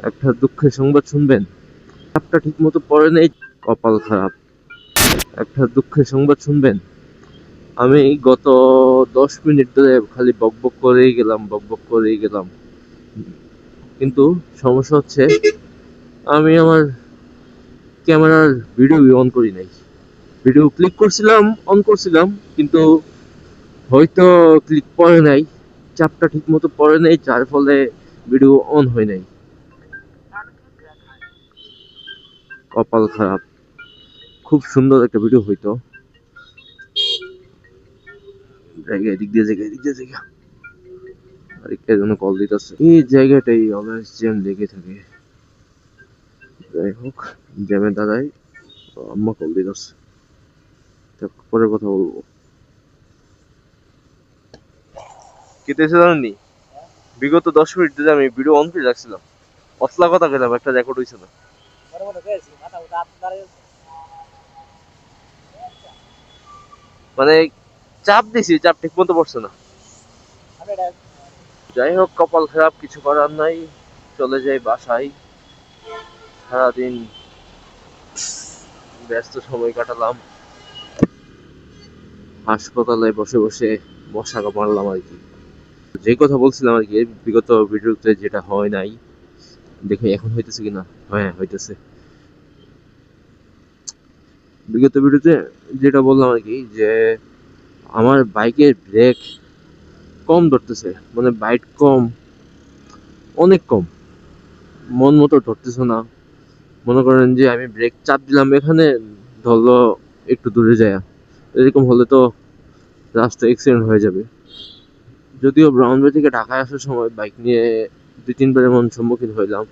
একটা দুঃখের সংবাদ শুনবেন। চাপটা ঠিক মতো পড়ে নেই, কপাল খারাপ। একটা দুঃখের সংবাদ শুনবেন। আমি গত 10 মিনিট ধরে খালি বকবক করেই গেলাম, বকবক করেই গেলাম, কিন্তু সমস্যা হচ্ছে আমি আমার ক্যামেরার ভিডিও অন করি নাই। ভিডিও ক্লিক করছিলাম, অন করছিলাম, কিন্তু হয়তো ক্লিক পড়ে নাই, চাপটা ঠিক মতো পড়ে নাই, যার ফলে ভিডিও অন হয় নাই। কপাল খারাপ। খুব সুন্দর একটা ভিডিও হইতো। জায়গায় এদিক দিয়ে জায়গা, এদিক দিয়ে জায়গা, আরেকটা জন্য কল দিতেছে। এই জায়গাটাই অলওয়েজ জ্যাম লেগে থাকে। যাই হোক, জ্যামে দাঁড়াই, আম্মা কল দিতেছে, পরে কথা বলবো। কেটেছে জানেননি, বিগত 10 মিনিট ধরে আমি ভিডিও অন করে রাখছিলাম, অসলা কথা কইলাম, একটা রেকর্ড হইছে না। মানে চাপ দিছি, চাপ ঠিক মতো পড়ছে না। যাই হোক, কপাল খারাপ, কিছু করার নাই। চলে যাই বাসায়। সারাদিন ব্যস্ত সময় কাটালাম, হাসপাতালে বসে বসে মশা মারলাম আর কি। যে কথা বলছিলাম আর কি, বিগত ভিডিওতে যেটা হয় নাই, দেখে এখন হইতেছে কিনা। হ্যাঁ, হইতেছে। বিগত ভিডিওতে যেটা বললাম আর কি, যে আমার বাইকের ব্রেক কম ধরতেছে, মানে বাইট কম, অনেক কম, মন মতো ধরতেছে না। মনে করেন যে আমি ব্রেক চাপ দিলাম এখানে, ধরলো একটু দূরে যায়, এরকম হলে তো রাস্তা অ্যাক্সিডেন্ট হয়ে যাবে। যদিও ব্রাউনবাড়ি থেকে ঢাকায় আসার সময় বাইক নিয়ে 2-3বার এমন সম্মুখীন হইলাম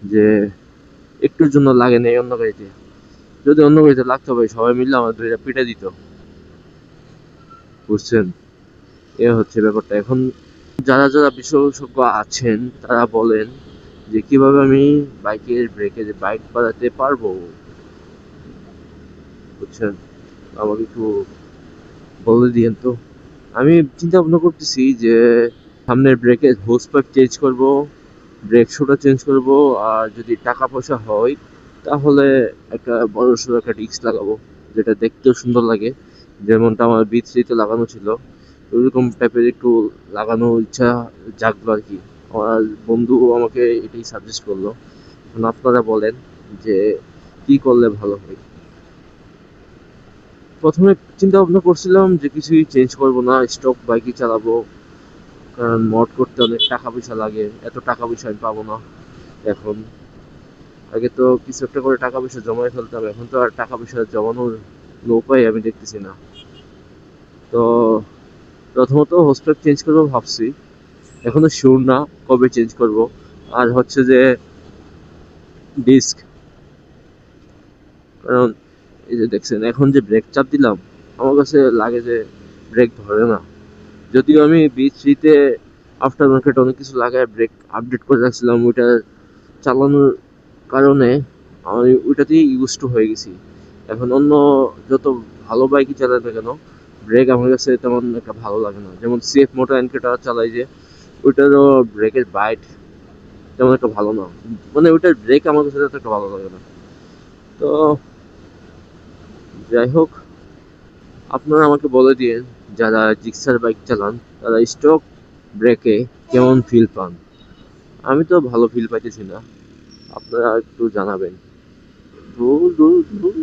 যে একটুর জন্য লাগে নেই অন্য গাড়িতে। যদি অন্য গাড়িতে লাগতো ভাই, সবাই মিলে আমার দুইটা পিটে দিত, বুঝছেন? এ হচ্ছে ব্যাপারটা। এখন যারা যারা বিশেষজ্ঞ আছেন তারা বলেন যে কিভাবে আমি বাইকের ব্রেকে যে বাইক বাড়াতে পারবো, বুঝছেন? আমাকে একটু বলে দিয়েন তো। আমি চিন্তা ভাবনা করতেছি যে সামনের ব্রেকের হোস পাইপ চেঞ্জ করব, ব্রেক শুটা চেঞ্জ করব, আর যদি টাকা পয়সা হয় তাহলে একটা বড় সড়ো একটা ডিস্ক লাগাবো, যেটা দেখতেও সুন্দর লাগে, যেমনটা আমার B3-তে লাগানো ছিল, ওইরকম টাইপের একটু লাগানোর ইচ্ছা জাগলো আর কি। আমার বন্ধু আমাকে এটাই সাজেস্ট করলো। এখন আপনারা বলেন যে কি করলে ভালো হয়। প্রথমে চিন্তা ভাবনা করছিলাম যে কিছুই চেঞ্জ করব না, স্টক বাইকই চালাবো, কারণ মড করতে অনেক টাকা পয়সা লাগে, এত টাকা পয়সা আমি পাবো না এখন। আগে তো কিছু একটা করে টাকা পয়সা জমাই ফেলতাম, এখন তো আর টাকা পয়সা জমানোর কোনো উপায় আমি দেখতেছি না। তো প্রথমত হোস্টেল চেঞ্জ করবো ভাবছি, এখনো শিওর না কবে চেঞ্জ করব। আর হচ্ছে যে ডিস্ক, কারণ এই যে দেখছেন এখন যে ব্রেক চাপ দিলাম, আমার কাছে লাগে যে ব্রেক ধরে না। যদিও আমি B3-তে আফটার মার্কেট অনেক কিছু লাগায় ব্রেক আপডেট করে রাখছিলাম, ওইটা চালানোর কারণে আমি ওইটাতেই ইউজ টু হয়ে গেছি। এখন অন্য যত ভালো বাইকই চালাই না কেন, ব্রেক আমার কাছে তেমন একটা ভালো লাগে না। যেমন CF মোটর এনকেটা চালাই, যে ওইটারও ব্রেকের বাইট তেমন একটা ভালো না, মানে ওইটার ব্রেক আমার কাছে তেমন একটা ভালো লাগে না। তো যাই হোক, আপনারা আমাকে বলে দিন, যারা জিক্সার বাইক চালান তারা স্টক ব্রেকে কেমন ফিল পান। আমি তো ভালো ফিল পাইতেছি না, আপনারা একটু জানাবেন। ধুর ধুর ধুর,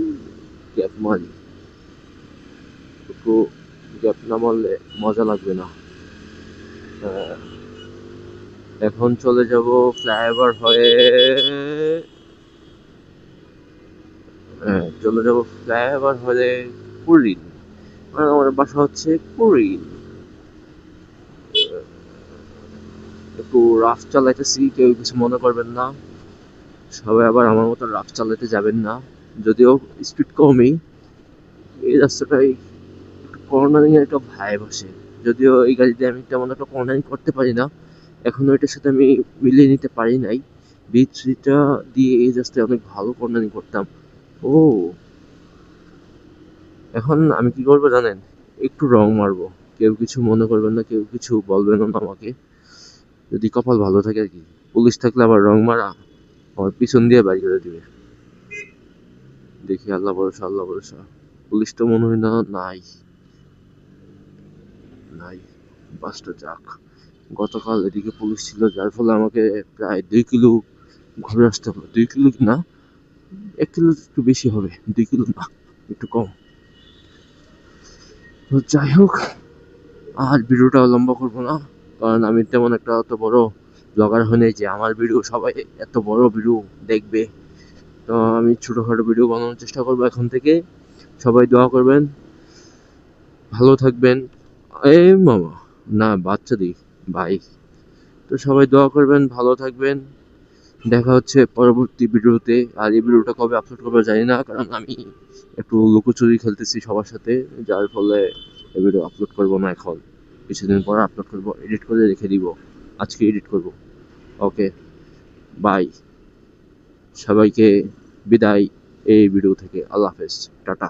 গ্যাপ মারি, একটু গ্যাপ না মারলে মজা লাগবে না। আহ, এখন চলে যাব ফ্লাইওভার হয়ে, হ্যাঁ চলে যাব ফ্লাইওভার হয়ে কুড়িল। আমার বাসা হচ্ছে কুড়িল। একটু রাফ চালাইতেছি, কেউ কিছু মনে করবেন না, সবাই আবার আমার মতো রাফ চালাতে যাবেন না। যদিও স্পিড কমই, এই রাস্তাটাই একটু কর্নারিং এর একটা ভাইব আসে। যদিও এই গাড়িতে আমি তেমন একটা কর্নারিং করতে পারি না, এখনো এটার সাথে আমি মিলিয়ে নিতে পারি নাই। B3-টা দিয়ে এই রাস্তায় অনেক ভালো কর্নারিং করতাম। ও, এখন আমি কি করবো জানেন? একটু রং মারবো, কেউ কিছু মনে করবেন না, কেউ কিছু বলবেন না আমাকে, যদি কপাল ভালো থাকে আর কি। পুলিশ থাকলে আবার রং মারা আমার পিছন দিয়ে বাড়ি করে দিবে। দেখি, আল্লাহ ভরসা, আল্লাহ ভরসা। পুলিশ তো মনে হয় না, নাই নাই। বাসটা যাক। গতকাল এদিকে পুলিশ ছিল, যার ফলে আমাকে প্রায় 2 কিলো ঘুরে আসতে হবে। 2 কিলো না, 1 কিলো একটু বেশি হবে, 2 কিলো না, একটু কম। তো যাই হোক, আর ভিডিওটা লম্বা করবো না, কারণ আমি তেমন একটা অত বড় ব্লগার হই নাই যে আমার ভিডিও সবাই এত বড় ভিডিও দেখবে। তো আমি ছোটখাটো ভিডিও বানানোর চেষ্টা করবো এখন থেকে। সবাই দোয়া করবেন, ভালো থাকবেন। এই মামা, না বাচ্চা দিই, ভাই। তো সবাই দোয়া করবেন, ভালো থাকবেন। দেখা হচ্ছে পরবর্তী ভিডিওতে। আর এই ভিডিওটা কবে আপলোড করবো জানি না, কারণ আমি একটু লুকোচুরি খেলতেছি সবার সাথে, যার ফলে এই ভিডিও আপলোড করবো না এখন। কিছুদিন পর আপলোড করবো, এডিট করে রেখে দিব। আজকে এডিট করব। ওকে, বাই। সবাইকে বিদায় এই ভিডিও থেকে। আল্লাহ হাফেজ, টাটা।